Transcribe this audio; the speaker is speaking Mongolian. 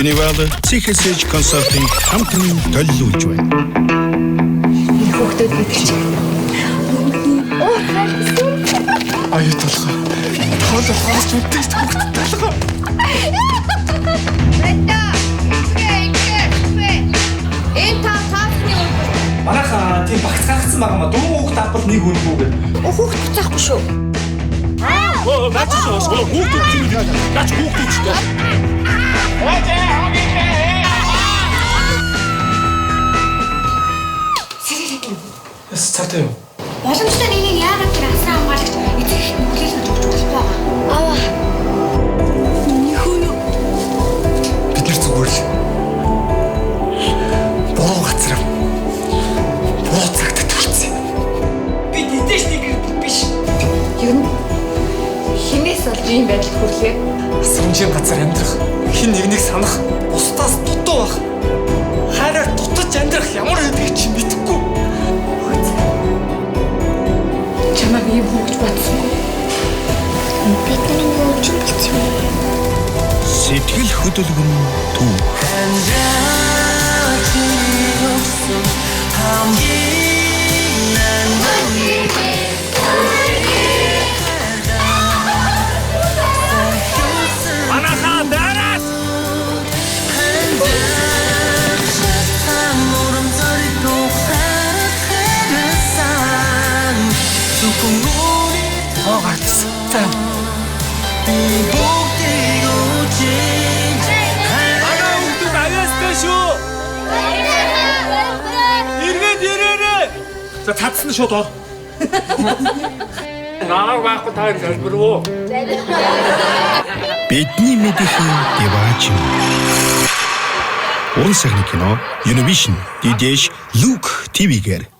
Unival CHSH Consulting хамтран төлөвлөж байна. Хүүхдүүд гэдэг чинь. Оо хайрсан. Аюу толгой. Тоол хоос үдээс хүүхд толгой. Энэ таасны үр. Манайха тийм багц гаргацсан байгаа ма дуу хүүхд авбал нэг үнэгүй гэдэг. Хүүхд буцаахгүй шүү. Оо, наач шоос хүүхд үгүй. Наач хүүхд үгүй. Яс цаатай юу? Боломжтой нэг яагаад тэр асраа хамгаалагч эцэг их нүглийг нь төгч болохгүй байгаа. Аваа. Нихүн. Бид нар зүгээр л буруу газар буруу цагт төрсөн. Бид эдэж нэг биш. Юу нь хинээс болж ийм байдалд хүрлээ. Асрамжийн газар амьдрах, хин нэгнийг санах, бусдаас дутуу байх. Хараа дутаж амьдрах ямар байдгийг чи мэдэхгүй. Чамайг ийм хөвгч батсан. Бидний өвч болсон. Сэтгэл хөдлөмж төв. Манайхаа дараад. Оогаарцтай. Манай хүүхдүүд аяастай шүү. Иргэд ирээрээ. За цадсан шууд ор. Наа байхгүй таа залбирвоо. Бидний мэдхийн диваач. Уран сайхны кино Univision Didesh Luke TV-гээр